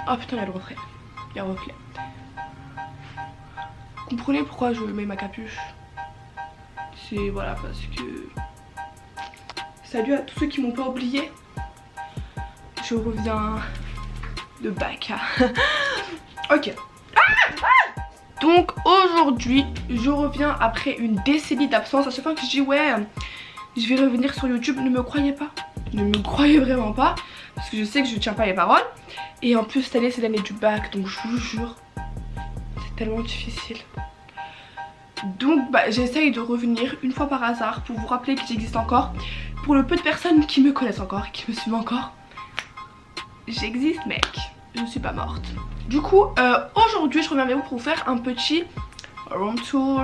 Oh putain, il y a le reflet. Il y a le reflet. Comprenez pourquoi je mets ma capuche? C'est voilà, parce que... Salut à tous ceux qui m'ont pas oublié. Je reviens de Baka. Ok. Donc aujourd'hui, je reviens après une décennie d'absence. À chaque fois que je dis ouais, je vais revenir sur YouTube, ne me croyez pas. Ne me croyez vraiment pas. Parce que je sais que je tiens pas les paroles. Et en plus cette année c'est l'année du bac. Donc je vous jure, c'est tellement difficile. Donc bah, j'essaye de revenir une fois par hasard pour vous rappeler que j'existe encore. Pour le peu de personnes qui me connaissent encore, qui me suivent encore, j'existe mec, je ne suis pas morte. Du coup aujourd'hui je reviens avec vous pour vous faire un petit room tour.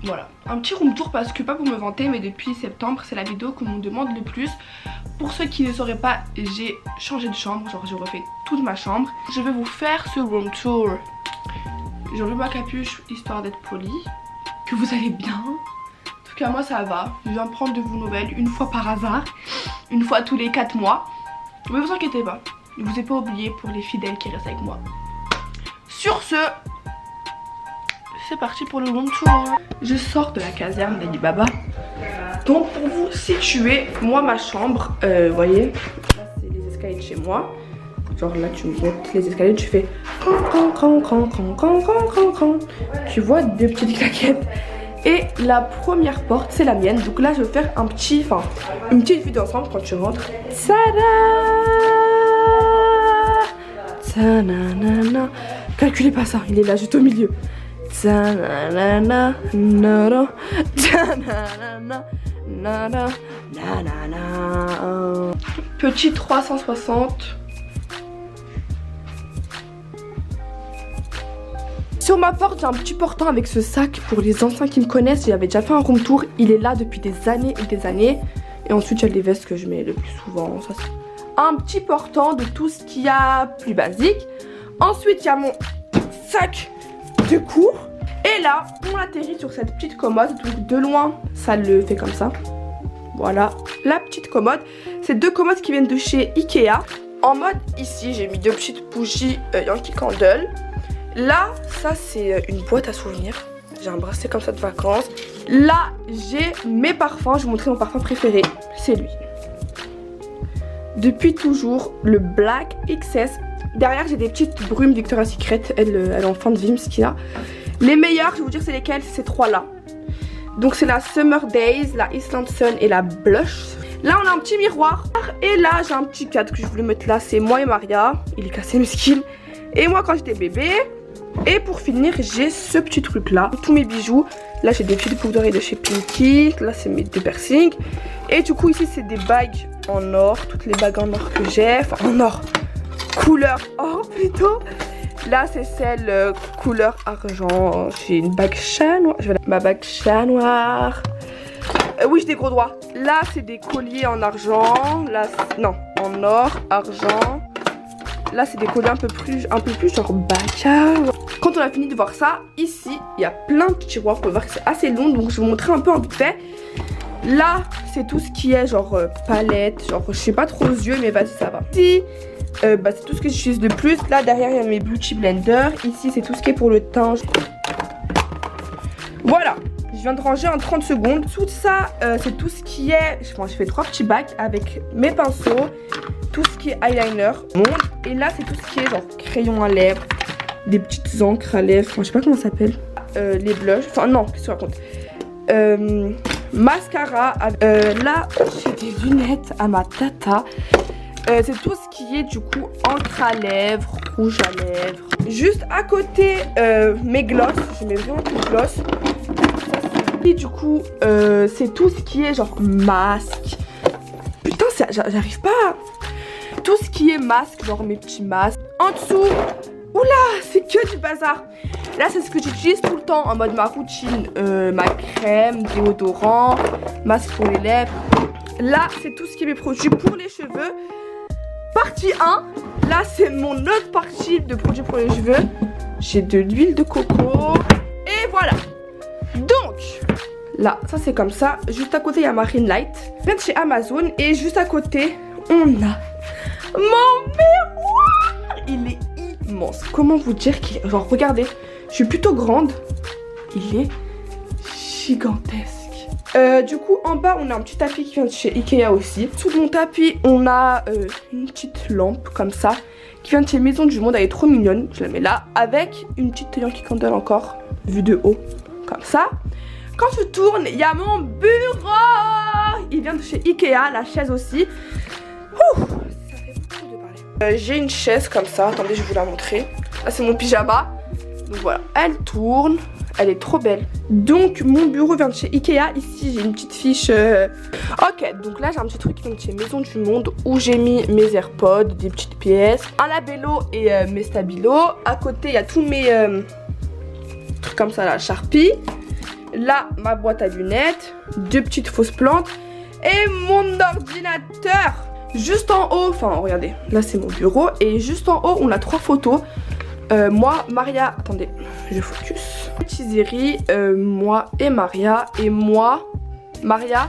Voilà, un petit room tour parce que pas pour me vanter mais depuis septembre c'est la vidéo qu'on me demande le plus. Pour ceux qui ne sauraient pas, j'ai changé de chambre, genre j'ai refait toute ma chambre. Je vais vous faire ce room tour. J'enlève ma capuche histoire d'être polie. Que vous allez bien. En tout cas moi ça va. Je viens prendre de vos nouvelles une fois par hasard. Une fois tous les 4 mois. Mais vous inquiétez pas. Je vous ai pas oublié pour les fidèles qui restent avec moi. Sur ce, c'est parti pour le room tour. Je sors de la caserne d'Ali Baba. Donc pour vous situer, moi ma chambre, vous voyez, là c'est les escaliers de chez moi. Genre là tu montes les escaliers, tu fais tu vois deux petites claquettes. Et la première porte c'est la mienne. Donc là je vais faire un petit, une petite vidéo ensemble quand tu rentres. Tadam! Calculez pas ça, il est là juste au milieu. Petit 360. Sur ma porte j'ai un petit portant avec ce sac. Pour les anciens qui me connaissent, j'avais déjà fait un room tour. Il est là depuis des années et des années. Et ensuite il y a les vestes que je mets le plus souvent. Ça, un petit portant de tout ce qu'il y a plus basique. Ensuite il y a mon sac de cours. Et là on atterrit sur cette petite commode. Donc de loin ça le fait comme ça. Voilà la petite commode. C'est deux commodes qui viennent de chez Ikea. En mode ici j'ai mis deux petites bougies Yankee Candle. Là ça c'est une boîte à souvenirs. J'ai un bracelet comme ça de vacances. Là j'ai mes parfums. Je vais vous montrer mon parfum préféré. C'est lui. Depuis toujours le Black XS. Derrière j'ai des petites brumes Victoria's Secret. Elle est en fin de vie Mskina. Les meilleurs je vais vous dire c'est lesquels. Ces trois là. Donc c'est la Summer Days, la Island Sun et la Blush. Là on a un petit miroir. Et là j'ai un petit cadre que je voulais mettre là. C'est moi et Maria. Il est cassé Muskin. Et moi quand j'étais bébé. Et pour finir j'ai ce petit truc là. Tous mes bijoux. Là j'ai des petites boucles d'oreilles de chez Pinky. Là c'est mes deux piercings. Et du coup ici c'est des bagues en or. Toutes les bagues en or que j'ai. Enfin en or. Couleur or plutôt. Là c'est celle couleur argent. J'ai une bague chat noir. Ma bague chat noir. Oui j'ai des gros doigts. Là c'est des colliers en argent. Là non en or, argent. Là c'est des colliers un peu plus genre Baka. Quand on a fini de voir ça, ici il y a plein de tiroirs. Vous pouvez voir que c'est assez long. Donc je vais vous montrer un peu en vite fait. Là c'est tout ce qui est genre palette. Genre je sais pas trop aux yeux mais vas-y ça va. Ici c'est tout ce que j'utilise de plus. Là derrière il y a mes Beauty Blender. Ici c'est tout ce qui est pour le teint. Voilà. Je viens de ranger en 30 secondes. Tout ça c'est tout ce qui est... je fais 3 petits bacs avec mes pinceaux. Tout ce qui est eyeliner. Et là c'est tout ce qui est genre crayon à lèvres. Des petites encres à lèvres. Enfin je sais pas comment ça s'appelle. Les blushs. Enfin non, qu'est-ce que je raconte. Mascara. Là j'ai des lunettes à ma tata. C'est tout ce qui est du coup encre à lèvres, rouge à lèvres. Juste à côté mes gloss. Je mets vraiment tout gloss. Et du coup c'est tout ce qui est genre masque. Putain j'arrive pas. Tout ce qui est masque, genre mes petits masques. En dessous, oula, c'est que du bazar. Là c'est ce que j'utilise tout le temps en mode ma routine. Ma crème, déodorant, masque pour les lèvres. Là c'est tout ce qui est mes produits pour les cheveux. Partie 1. Là c'est mon autre partie de produits pour les cheveux. J'ai de l'huile de coco. Et voilà. Donc là ça c'est comme ça. Juste à côté il y a Marine Light. Je viens de chez Amazon. Et juste à côté on a mon immense. Comment vous dire qu'il est... Genre regardez, je suis plutôt grande. Il est gigantesque. Du coup en bas on a un petit tapis qui vient de chez Ikea aussi. Sous mon tapis on a une petite lampe comme ça qui vient de chez Maison du Monde. Elle est trop mignonne, je la mets là avec une petite Yankee Candle encore vue de haut comme ça. Quand je tourne il y a mon bureau, il vient de chez Ikea, la chaise aussi. Ouh, ça fait beaucoup de parler. J'ai une chaise comme ça, attendez je vais vous la montrer. Là c'est mon pyjama, donc voilà, elle tourne. Elle est trop belle. Donc mon bureau vient de chez Ikea. Ici j'ai une petite fiche. Ok, donc là j'ai un petit truc qui vient de chez Maison du Monde où j'ai mis mes AirPods, des petites pièces, un labello et mes stabilos. À côté il y a tous mes trucs comme ça là, Sharpie. Là ma boîte à lunettes, deux petites fausses plantes et mon ordinateur. Juste en haut, enfin regardez, là c'est mon bureau et juste en haut on a 3 photos. Moi, Maria, attendez, je focus. Chiziri, moi et Maria, et moi, Maria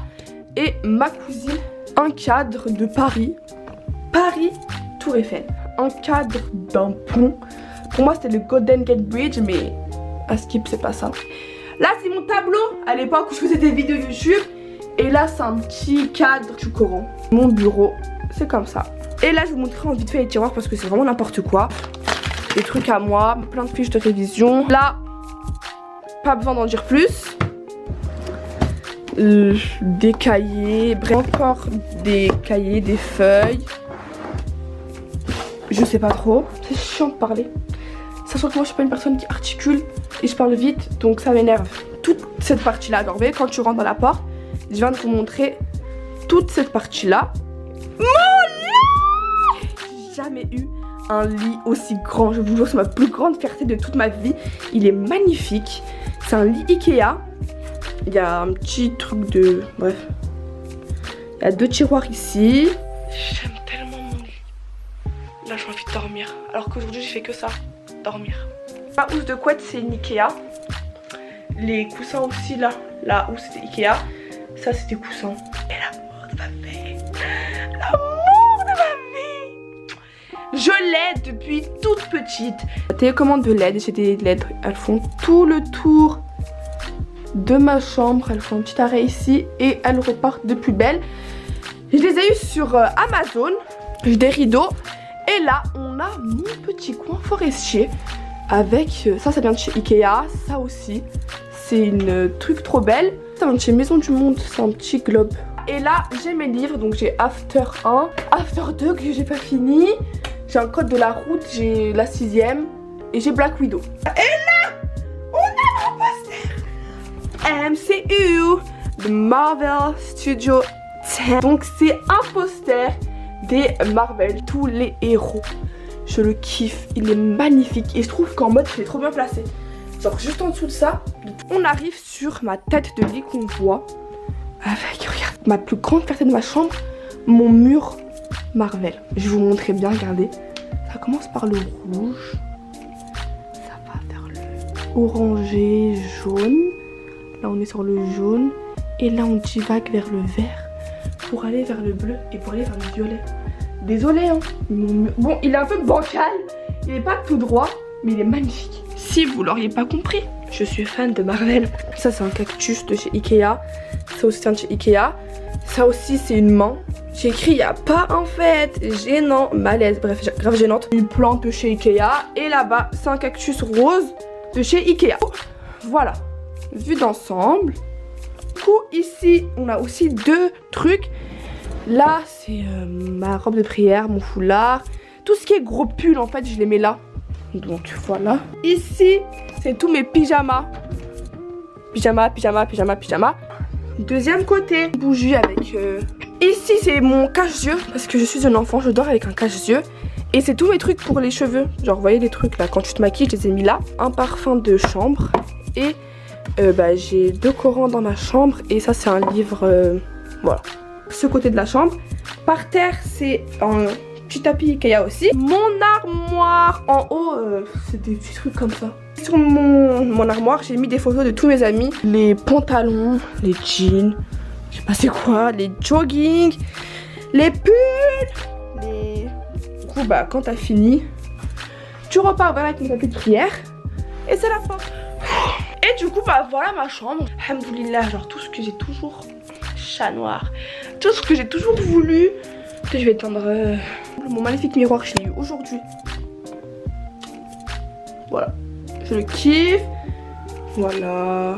et ma cousine. Un cadre de Paris, Tour Eiffel. Un cadre d'un pont. Pour moi, c'était le Golden Gate Bridge, mais à Skip, c'est pas ça. Là, c'est mon tableau à l'époque où je faisais des vidéos YouTube. Et là, c'est un petit cadre du Coran. Mon bureau, c'est comme ça. Et là, je vous montrerai en vite fait les tiroirs parce que c'est vraiment n'importe quoi. Des trucs à moi, plein de fiches de révision. Là, pas besoin d'en dire plus. Des cahiers, bref, encore des cahiers, des feuilles. Je sais pas trop. C'est chiant de parler. Sachant que moi je suis pas une personne qui articule et je parle vite, donc ça m'énerve. Toute cette partie-là, alors vous voyez, quand tu rentres dans la porte, je viens de vous montrer toute cette partie-là. Mon lit! J'ai jamais eu un lit aussi grand, je vous jure, c'est ma plus grande fierté de toute ma vie. Il est magnifique. C'est un lit Ikea. Il y a un petit truc de... Bref. Il y a 2 tiroirs ici. J'aime tellement mon lit. Là j'ai envie de dormir. Alors qu'aujourd'hui j'ai fait que ça, dormir. Ma housse de couette c'est une Ikea. Les coussins aussi là. La housse c'était Ikea. Ça c'est des coussins. Et l'amour de ma vie. L'amour de ma vie. Je l'aide depuis toute petite. La télécommande de LED, j'ai des LED, elles font tout le tour de ma chambre. Elles font un petit arrêt ici et elles repartent de plus belle. Je les ai eues sur Amazon. J'ai des rideaux. Et là, on a mon petit coin forestier avec, ça vient de chez Ikea, ça aussi. C'est une truc trop belle. Ça vient de chez Maison du Monde, c'est un petit globe. Et là, j'ai mes livres, donc j'ai After 1, After 2 que j'ai pas fini. J'ai un code de la route, j'ai la 6ème et j'ai Black Widow. Et là, on a mon poster MCU de Marvel Studio 10. Donc c'est un poster des Marvel, tous les héros. Je le kiffe, il est magnifique et je trouve qu'en mode il est trop bien placé. Genre juste en dessous de ça, on arrive sur ma tête de lit qu'on voit avec, regarde, ma plus grande fierté de ma chambre, mon mur Marvel. Je vais vous montrer bien, regardez. Ça commence par le rouge, ça va vers le orangé, jaune. Là on est sur le jaune et là on divague vers le vert pour aller vers le bleu et pour aller vers le violet. Désolée hein, bon il est un peu bancal, il est pas tout droit mais il est magnifique. Si vous l'auriez pas compris, je suis fan de Marvel. Ça c'est un cactus de chez Ikea, ça aussi c'est un de chez Ikea. Ça aussi c'est une main. J'ai écrit il y a pas en fait, gênant, malaise, bref grave gênante. Une plante de chez Ikea et là-bas c'est un cactus rose de chez Ikea. Voilà, vue d'ensemble. Du coup ici on a aussi 2 trucs. Là c'est ma robe de prière, mon foulard. Tout ce qui est gros pull en fait je les mets là. Donc voilà. Ici c'est tous mes pyjamas. Pyjama, pyjama, pyjama, pyjama. Deuxième côté, bougie avec... Ici c'est mon cache-yeux parce que je suis un enfant, je dors avec un cache-yeux. Et c'est tous mes trucs pour les cheveux. Genre vous voyez les trucs là, quand tu te maquilles je les ai mis là. Un parfum de chambre. Et j'ai 2 Corans dans ma chambre. Et ça c'est un livre... voilà. Ce côté de la chambre. Par terre c'est un petit tapis Ikea aussi. Mon armoire en haut c'est des petits trucs comme ça. Sur mon armoire j'ai mis des photos de tous mes amis. Les pantalons, les jeans, je sais pas c'est quoi, les jogging, les pulls, les... Du coup quand t'as fini tu repars vers avec mon tapis de prière et c'est la fin. Et du coup bah voilà ma chambre. Alhamdoulilah, genre tout ce que j'ai toujours, chat noir, tout ce que j'ai toujours voulu. Je vais éteindre mon magnifique miroir, je l'ai eu aujourd'hui. Voilà, je le kiffe. Voilà.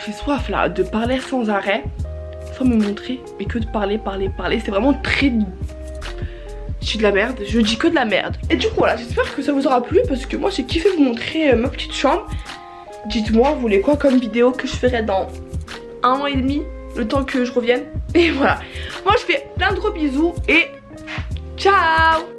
J'ai soif là de parler sans arrêt, sans me montrer, mais que de parler. C'est vraiment très... Je suis de la merde, je dis que de la merde. Et du coup voilà, j'espère que ça vous aura plu parce que moi j'ai kiffé vous montrer ma petite chambre. Dites-moi, vous voulez quoi comme vidéo que je ferai dans 1 an et demi, le temps que je revienne. Et voilà, moi je fais plein de gros bisous et ciao.